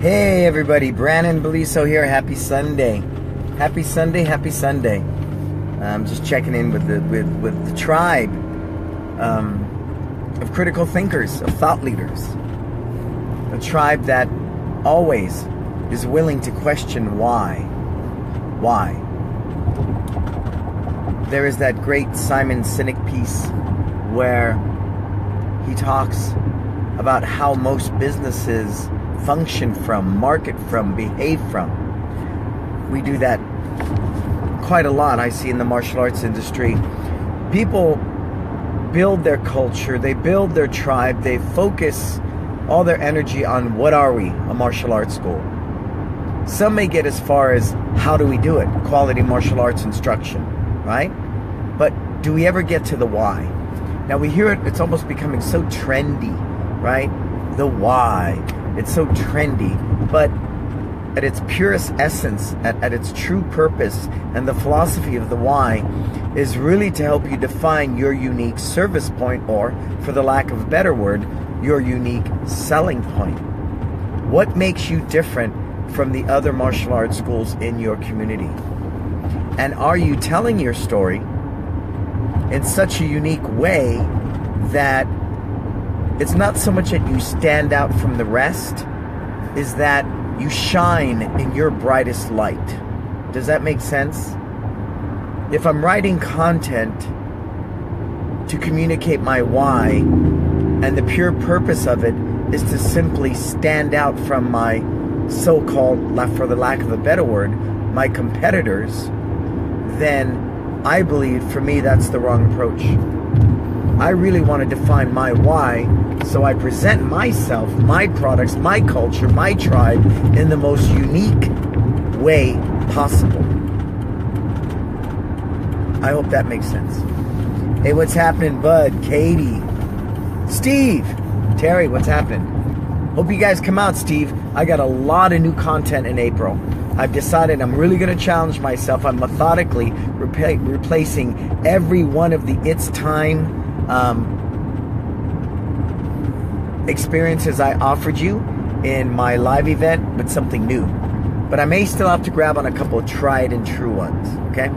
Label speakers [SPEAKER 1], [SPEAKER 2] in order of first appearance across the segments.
[SPEAKER 1] Hey everybody, Brannon Beliso here. Happy Sunday. Happy Sunday, happy Sunday. I'm just checking in with the tribe of critical thinkers, of thought leaders. A tribe that always is willing to question why. Why? There is that great Simon Sinek piece where he talks about how most businesses function from, market from, behave from. We do that quite a lot, I see, in the martial arts industry. People build their culture, they build their tribe, they focus all their energy on what are we, a martial arts school. Some may get as far as how do we do it, quality martial arts instruction, right? But do we ever get to the why? Now we hear it, it's almost becoming so trendy, right? The why. It's so trendy, but at its purest essence, at its true purpose, and the philosophy of the why is really to help you define your unique service point, or, for the lack of a better word, your unique selling point. What makes you different from the other martial arts schools in your community? And are you telling your story in such a unique way that it's not so much that you stand out from the rest, is that you shine in your brightest light? Does that make sense? If I'm writing content to communicate my why, and the pure purpose of it is to simply stand out from my so-called, for the lack of a better word, my competitors, then I believe, for me, that's the wrong approach. I really want to define my why, so I present myself, my products, my culture, my tribe in the most unique way possible. I hope that makes sense. Hey, what's happening, Bud, Katie, Steve, Terry, what's happening? Hope you guys come out, Steve. I got a lot of new content in April. I've decided I'm really going to challenge myself. I'm methodically replacing every one of the It's Time experiences I offered you in my live event with something new. But I may still have to grab on a couple of tried and true ones, okay?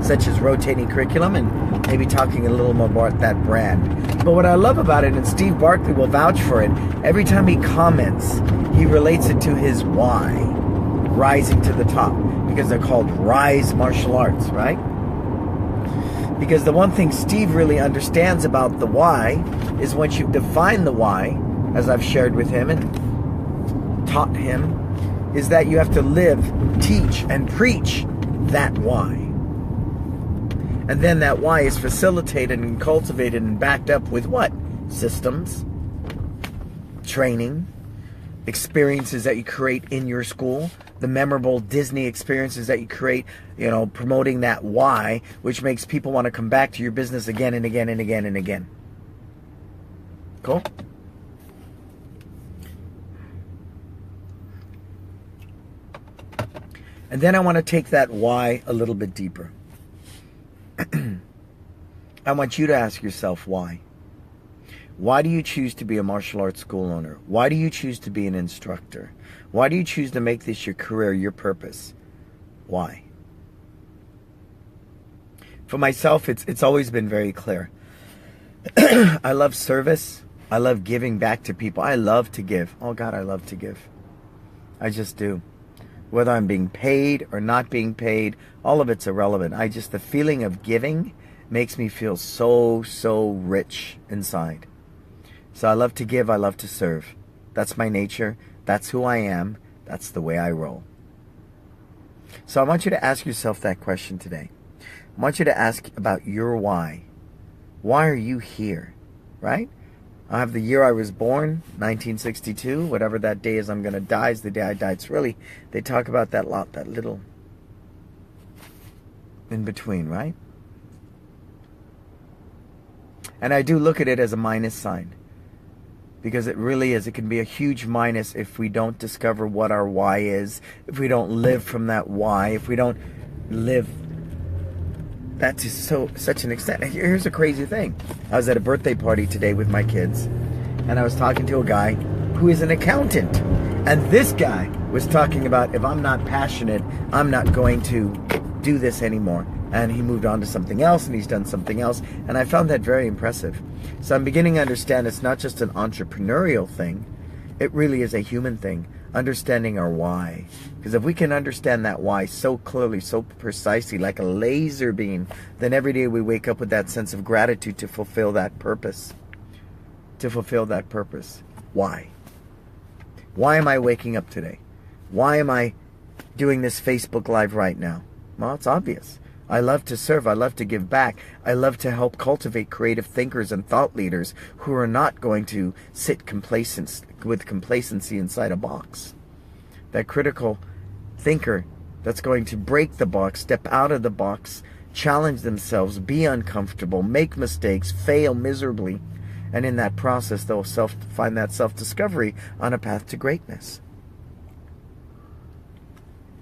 [SPEAKER 1] Such as rotating curriculum and maybe talking a little more about that brand. But what I love about it, and Steve Barkley will vouch for it, every time he comments, he relates it to his why, rising to the top, because they're called Rise Martial Arts, right? Because the one thing Steve really understands about the why is once you've defined the why, as I've shared with him and taught him, is that you have to live, teach, and preach that why. And then that why is facilitated and cultivated and backed up with what? Systems, training, experiences that you create in your school, the memorable Disney experiences that you create, promoting that why, which makes people want to come back to your business again and again and again and again. Cool? And then I want to take that why a little bit deeper. I want you to ask yourself why. Why do you choose to be a martial arts school owner? Why do you choose to be an instructor? Why do you choose to make this your career, your purpose? Why? For myself, it's always been very clear. I love service. I love giving back to people. I love to give. Oh God, I love to give. I just do. Whether I'm being paid or not being paid, all of it's irrelevant. The feeling of giving makes me feel so rich inside. So I love to give, I love to serve. That's my nature, that's who I am, that's the way I roll. So I want you to ask yourself that question today. I want you to ask about your why. Why are you here, right? I have the year I was born, 1962, whatever that day is I'm going to die is the day I die. It's really, they talk about that lot, that little in between, right? And I do look at it as a minus sign. Because it really is. It can be a huge minus if we don't discover what our why is, if we don't live from that why, if we don't live that to such an extent. Here's a crazy thing. I was at a birthday party today with my kids, and I was talking to a guy who is an accountant. And this guy was talking about, if I'm not passionate, I'm not going to do this anymore. And he moved on to something else, and he's done something else. And I found that very impressive. So I'm beginning to understand it's not just an entrepreneurial thing. It really is a human thing. Understanding our why. Because if we can understand that why so clearly, so precisely, like a laser beam, then every day we wake up with that sense of gratitude to fulfill that purpose. To fulfill that purpose. Why? Why am I waking up today? Why am I doing this Facebook Live right now? Well, it's obvious. I love to serve. I love to give back. I love to help cultivate creative thinkers and thought leaders who are not going to sit with complacency inside a box. That critical thinker that's going to break the box, step out of the box, challenge themselves, be uncomfortable, make mistakes, fail miserably, and in that process they'll find that self-discovery on a path to greatness.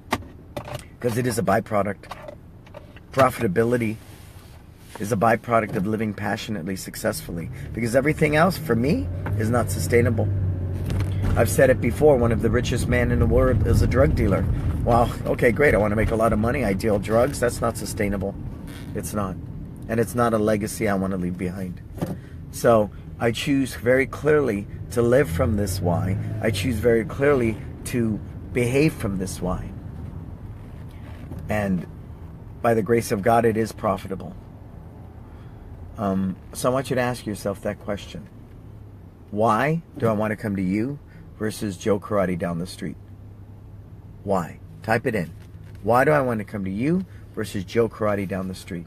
[SPEAKER 1] Because it is a byproduct. Profitability is a byproduct of living passionately, successfully. Because everything else, for me, is not sustainable. I've said it before, one of the richest men in the world is a drug dealer. Well, okay, great, I want to make a lot of money, I deal drugs. That's not sustainable. It's not. And it's not a legacy I want to leave behind. So I choose very clearly to live from this why. I choose very clearly to behave from this why. And by the grace of God, it is profitable. So I want you to ask yourself that question. Why do I want to come to you versus Joe Karate down the street? Why? Type it in. Why do I want to come to you versus Joe Karate down the street?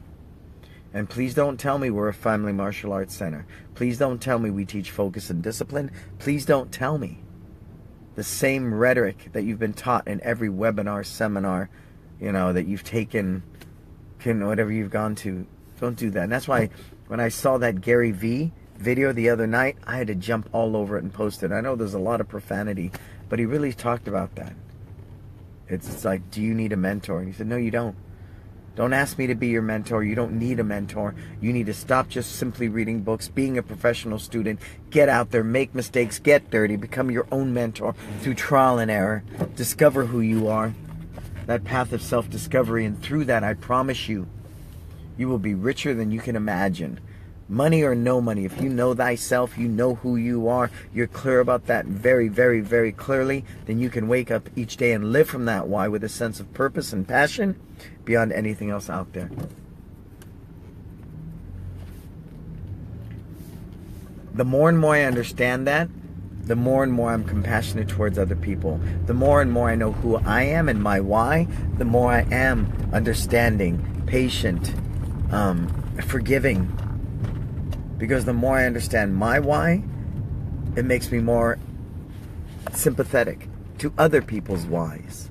[SPEAKER 1] And please don't tell me we're a family martial arts center. Please don't tell me we teach focus and discipline. Please don't tell me the same rhetoric that you've been taught in every webinar, seminar, that you've taken, whatever you've gone to. Don't do that. And that's why when I saw that Gary V video the other night, I had to jump all over it and post it. I know there's a lot of profanity, but he really talked about that. It's like, do you need a mentor? And he said, no, you don't. Don't ask me to be your mentor. You don't need a mentor. You need to stop just simply reading books, being a professional student, get out there, make mistakes, get dirty, become your own mentor through trial and error, discover who you are, that path of self-discovery, and through that, I promise you, you will be richer than you can imagine. Money or no money, if you know thyself, you know who you are, you're clear about that very, very, very clearly, then you can wake up each day and live from that why with a sense of purpose and passion beyond anything else out there. The more and more I understand that, the more and more I'm compassionate towards other people. The more and more I know who I am and my why, the more I am understanding, patient, forgiving. Because the more I understand my why, it makes me more sympathetic to other people's whys.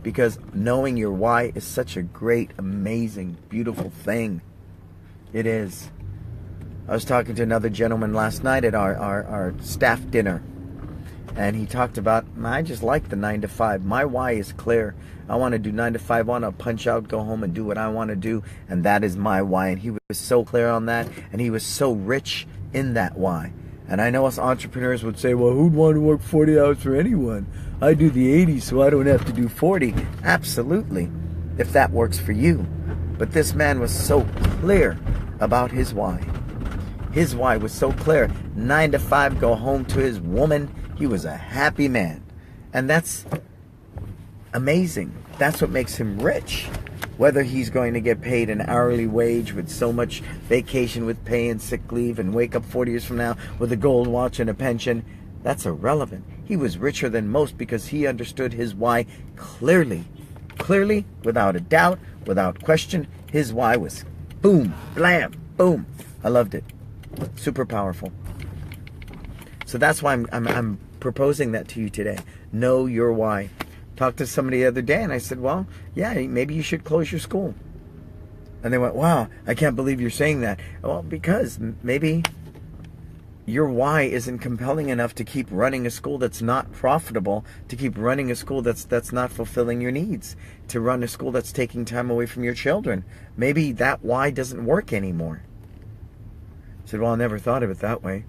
[SPEAKER 1] Because knowing your why is such a great, amazing, beautiful thing. It is. I was talking to another gentleman last night at our staff dinner. And he talked about, I just like the 9 to 5. My why is clear. I want to do 9 to 5. I want to punch out, go home and do what I want to do. And that is my why. And he was so clear on that. And he was so rich in that why. And I know us entrepreneurs would say, well, who'd want to work 40 hours for anyone? I do the 80, so I don't have to do 40. Absolutely, if that works for you. But this man was so clear about his why. His why was so clear. 9 to 5, go home to his woman. He was a happy man. And that's amazing. That's what makes him rich. Whether he's going to get paid an hourly wage with so much vacation with pay and sick leave and wake up 40 years from now with a gold watch and a pension, that's irrelevant. He was richer than most because he understood his why clearly. Clearly, without a doubt, without question, his why was boom, blam, boom. I loved it. Super powerful. So that's why I'm proposing that to you today. Know your why. Talked to somebody the other day and I said, well, yeah, maybe you should close your school. And they went, wow, I can't believe you're saying that. Well, because maybe your why isn't compelling enough to keep running a school that's not profitable, to keep running a school that's not fulfilling your needs, to run a school that's taking time away from your children. Maybe that why doesn't work anymore. I said, well, I never thought of it that way.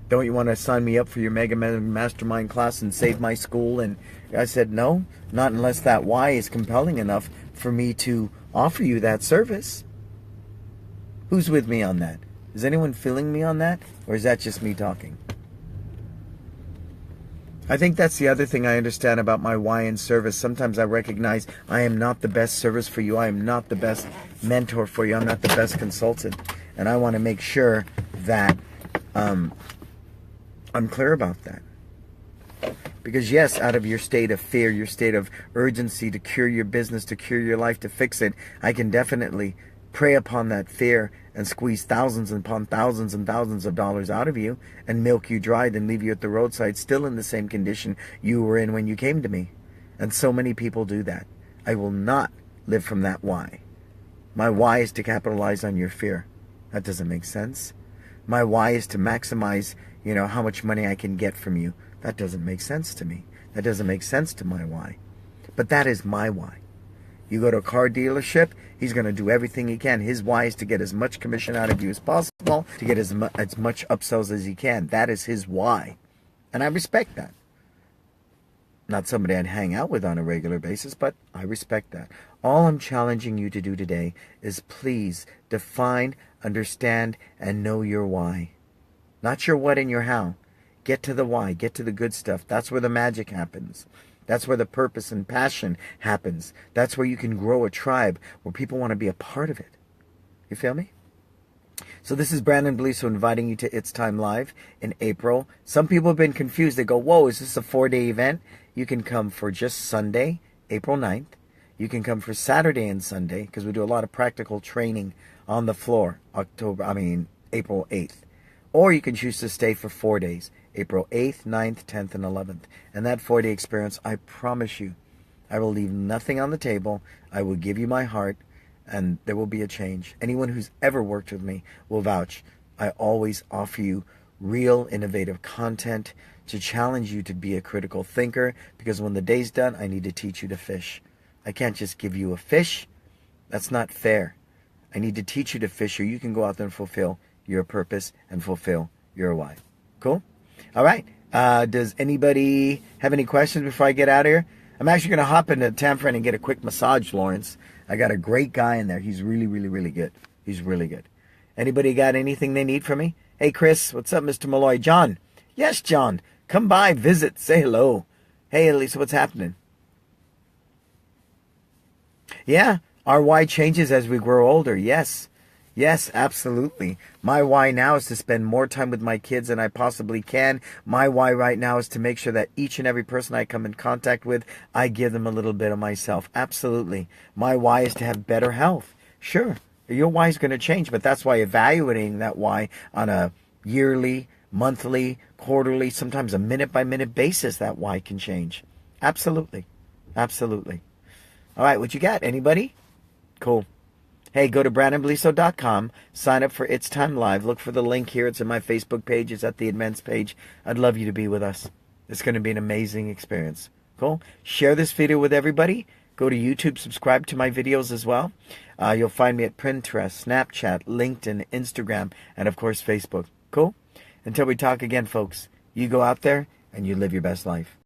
[SPEAKER 1] Don't you want to sign me up for your Mega Mastermind class and save my school? And I said, no, not unless that why is compelling enough for me to offer you that service. Who's with me on that? Is anyone feeling me on that? Or is that just me talking? I think that's the other thing I understand about my why in service. Sometimes I recognize I am not the best service for you. I am not the best mentor for you. I'm not the best consultant. And I want to make sure that I'm clear about that. Because yes, out of your state of fear, your state of urgency to cure your business, to cure your life, to fix it, I can definitely prey upon that fear and squeeze thousands upon thousands and thousands of dollars out of you and milk you dry, then leave you at the roadside still in the same condition you were in when you came to me. And so many people do that. I will not live from that why. My why is to capitalize on your fear. That doesn't make sense. My why is to maximize, how much money I can get from you. That doesn't make sense to me. That doesn't make sense to my why. But that is my why. You go to a car dealership, he's going to do everything he can. His why is to get as much commission out of you as possible, to get as much upsells as he can. That is his why. And I respect that. Not somebody I'd hang out with on a regular basis, but I respect that. All I'm challenging you to do today is please define, understand, and know your why. Not your what and your how. Get to the why. Get to the good stuff. That's where the magic happens. That's where the purpose and passion happens. That's where you can grow a tribe where people want to be a part of it. You feel me? So this is Brannon Beliso inviting you to It's Time Live in April. Some people have been confused. They go, whoa, is this a 4-day event? You can come for just Sunday, April 9th. You can come for Saturday and Sunday because we do a lot of practical training on the floor, April 8th. Or you can choose to stay for 4 days, April 8th, 9th, 10th, and 11th. And that 4-day experience, I promise you, I will leave nothing on the table. I will give you my heart, and there will be a change. Anyone who's ever worked with me will vouch. I always offer you real, innovative content to challenge you to be a critical thinker, because when the day's done, I need to teach you to fish. I can't just give you a fish. That's not fair. I need to teach you to fish, or you can go out there and fulfill your purpose and fulfill your why. Cool? All right. Does anybody have any questions before I get out of here? I'm actually going to hop into Tamfred and get a quick massage, Lawrence. I got a great guy in there. He's really, really, really good. He's really good. Anybody got anything they need from me? Hey, Chris. What's up, Mr. Malloy? John. Yes, John. Come by, visit, say hello. Hey, Elisa, what's happening? Yeah, our why changes as we grow older. Yes. Yes, absolutely. My why now is to spend more time with my kids than I possibly can. My why right now is to make sure that each and every person I come in contact with, I give them a little bit of myself. Absolutely. My why is to have better health. Sure, your why is going to change, but that's why evaluating that why on a yearly, monthly, quarterly, sometimes a minute-by-minute basis, that why can change. Absolutely. Absolutely. All right, what you got? Anybody? Cool. Hey, go to brannonbeliso.com, sign up for It's Time Live. Look for the link here. It's in my Facebook page. It's at the events page. I'd love you to be with us. It's going to be an amazing experience. Cool? Share this video with everybody. Go to YouTube. Subscribe to my videos as well. You'll find me at Pinterest, Snapchat, LinkedIn, Instagram, and, of course, Facebook. Cool? Until we talk again, folks, you go out there and you live your best life.